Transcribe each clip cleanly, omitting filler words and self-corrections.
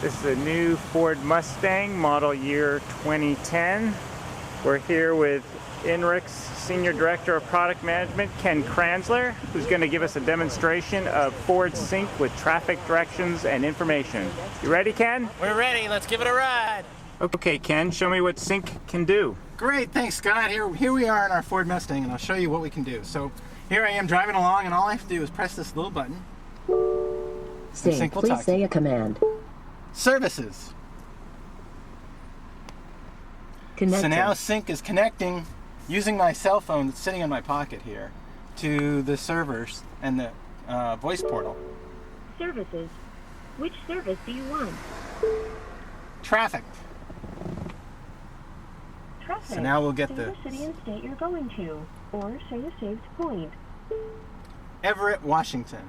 This is a new Ford Mustang, model year 2010. We're here with INRIX Senior Director of Product Management, Ken Kranseler, who's going to give us a demonstration of Ford Sync with traffic directions and information. You ready, Ken? We're ready. Let's give it a ride. Okay, Ken, show me what Sync can do. Great, thanks, Scott. Here we are in our Ford Mustang, and I'll show you what we can do. So here I am driving along, and all I have to do is press this little button. Sync, please say a command. Services. Connecting. So now Sync is connecting using my cell phone that's sitting in my pocket here to the servers and the voice portal. Services. Which service do you want? Traffic. Traffic. So now we'll get say the city and state you're going to, or say a saved point. Everett, Washington.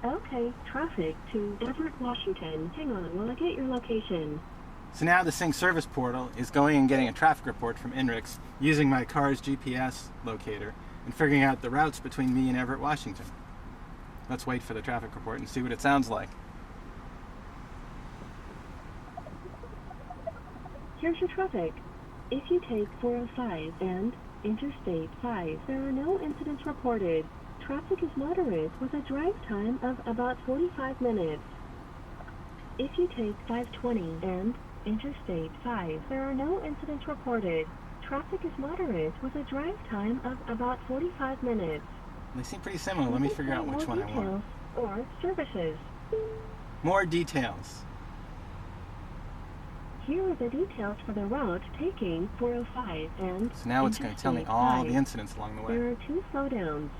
Okay, traffic to Everett, Washington. Hang on while I get your location. So now the Sync service portal is going and getting a traffic report from INRIX using my car's GPS locator and figuring out the routes between me and Everett, Washington. Let's wait for the traffic report and see what it sounds like. Here's your traffic. If you take 405 and Interstate 5, there are no incidents reported. Traffic is moderate with a drive time of about 45 minutes. If you take 520 and Interstate 5, there are no incidents reported. Traffic is moderate with a drive time of about 45 minutes. They seem pretty similar. Let me figure out which one I want. Or services. More details. Here are the details for the route taking 405 and So now it's going to tell me all the incidents along the way. There are two slowdowns.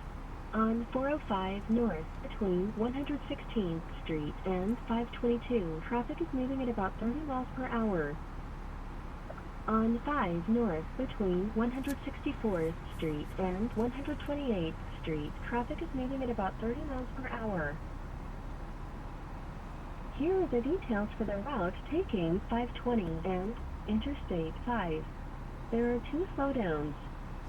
On 405 north between 116th Street and 522, traffic is moving at about 30 miles per hour. On 5 north between 164th Street and 128th Street, traffic is moving at about 30 miles per hour. Here are the details for the route taking 520 and Interstate 5. There are two slowdowns.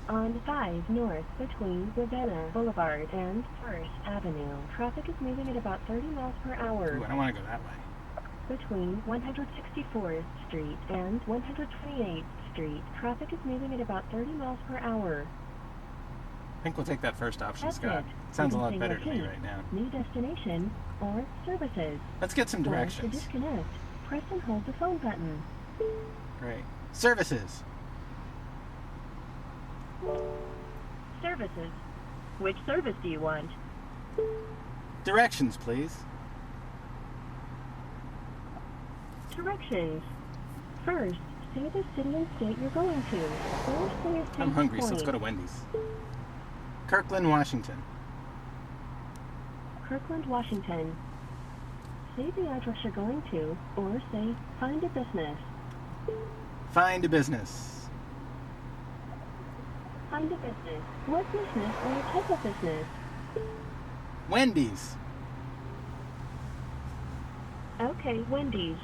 On 5 north between Ravenna Boulevard and First Avenue, traffic is moving at about 30 miles per hour. Ooh, I don't want to go that way. Between 164th Street and 128th Street, traffic is moving at about 30 miles per hour. I think we'll take that first option, That's Scott. it. Sounds a You can lot say better to me locate, right now. New destination, or services. Let's get some Or to directions. disconnect, press and hold the phone button. Great. Services. Services. Which service do you want? Directions, please. Directions. First, say the city and state you're going to, or say a saved I'm hungry, so let's go point. to Wendy's. Kirkland, Washington. Kirkland, Washington. Say the address you're going to, or say find a business. Find a business. Find a business. What business or what type of business? Wendy's. Okay, Wendy's.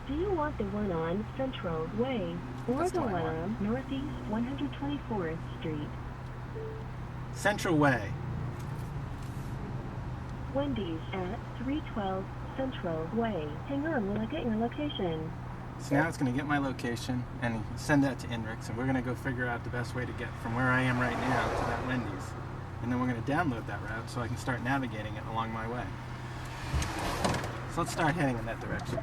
Do you want the one on Central Way, or That's the the one one I want. on Northeast 124th Street? Central Way. Wendy's at 312 Central Way. Hang on while I get your location. So now it's going to get my location and send that to INRIX, and we're going to go figure out the best way to get from where I am right now to that Wendy's. And then we're going to download that route so I can start navigating it along my way. So let's start heading in that direction.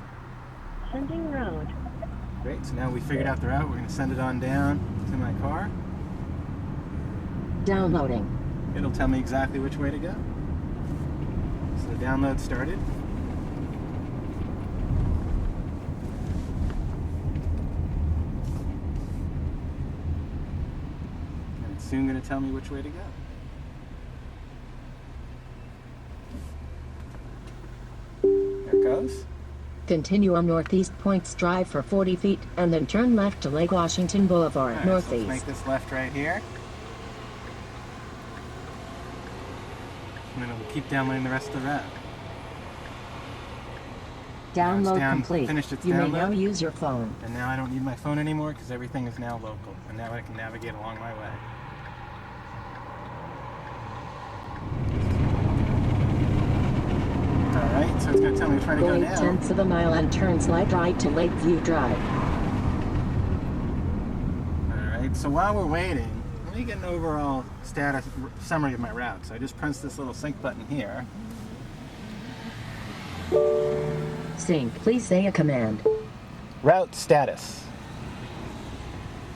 Sending route. Great, so now we figured out the route. We're going to send it on down to my car. Downloading. It'll tell me exactly which way to go. So the download started. And it's soon going to tell me which way to go. There it goes. Continue on Northeast Points Drive for 40 feet, and then turn left to Lake Washington Boulevard, All right, so let's northeast. make this left right here. And then we'll keep downloading the rest of the route. Download down- complete. finished its You may download. now use your phone. And now I don't need my phone anymore because everything is now local. And now I can navigate along my way. Alright, so it's going to tell me which way to Go go 8/10 now. of a mile and turn slight right to Lakeview Drive. Alright, so while we're waiting, let me get an overall status summary of my route. So I just pressed this little sync button here. Sync. Please say a command. Route status.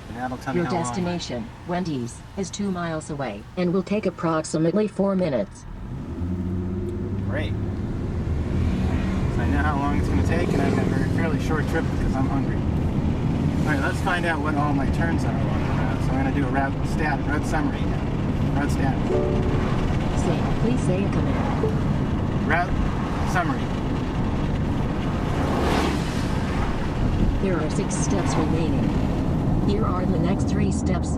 And that'll tell me Your how long. destination, Wendy's, is 2 miles away and will take approximately 4 minutes. Great. So I know how long it's going to take, and I've got a fairly short trip because I'm hungry. Alright, let's find out what all my turns are along the route. So I'm going to do a route summary now. Route status. Sync. Please say a command. Route summary. There are 6 steps remaining. Here are the next 3 steps.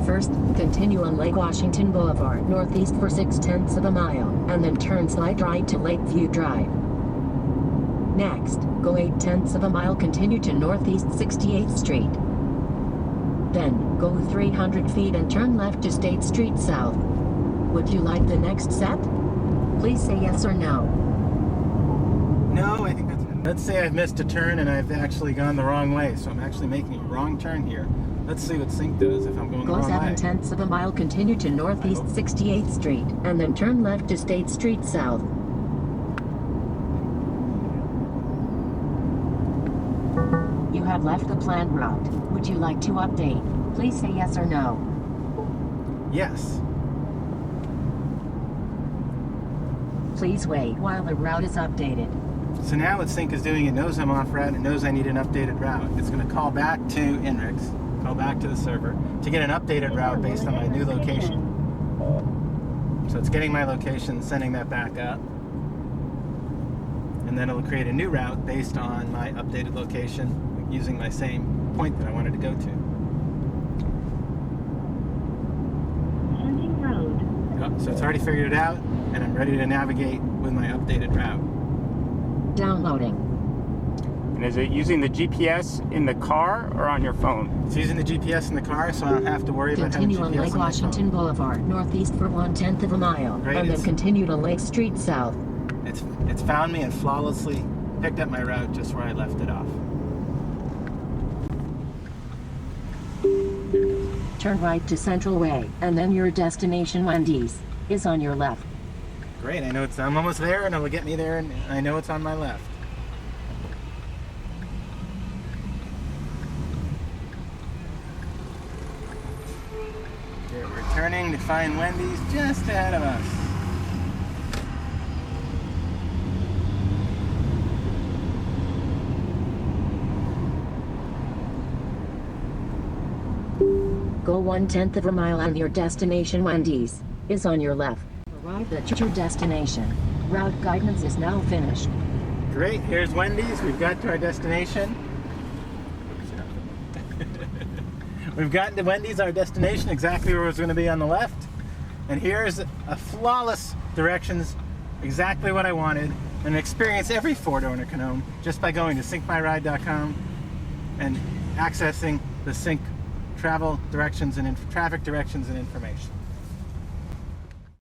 First, continue on Lake Washington Boulevard northeast for 6/10 of a mile, and then turn slight right to Lakeview Drive. Next, go 8/10 of a mile, continue to northeast 68th Street. Then, go 300 feet and turn left to State Street South. Would you like the next set? Please say yes or no. No, I think that's it. Let's say I've missed a turn and I've actually gone the wrong way, so I'm actually making a wrong turn here. Let's see what sync does if I'm going the Go wrong way. 7/10 of a mile, continue to northeast 68th Street, and then turn left to State Street South. You have left the planned route. Would you like to update? Please say yes or no. Yes. Please wait while the route is updated. So now what sync is doing, it knows I'm off route, it knows I need an updated route. It's going to call back to INRIX, call back to the server, to get an updated route based on my new location. So it's getting my location, sending that back up. And then it'll create a new route based on my updated location, using my same point that I wanted to go to. Sending road. Oh, so it's already figured it out, and I'm ready to navigate with my updated route. Downloading. And is it using the GPS in the car or on your phone? It's using the GPS in the car, so I don't have to worry about having Continue GPS on Lake on my Washington phone. Boulevard northeast for 1/10 of a mile, Great, and then it's- continue to Lake Street South. It's found me and flawlessly picked up my route just where I left it off. Turn right to Central Way, and then your destination, Wendy's, is on your left. Great, I'm almost there, and it'll get me there, and I know it's on my left. We're turning to find Wendy's just ahead of us. Go 1/10 of a mile and your destination, Wendy's, is on your left. Arrive at your destination. Route guidance is now finished. Great, here's Wendy's. We've got to our destination. We've gotten to Wendy's, our destination, exactly where it's going to be on the left. And here's a flawless directions, exactly what I wanted. And experience every Ford owner can own just by going to syncmyride.com and accessing the sync travel directions and traffic directions and information.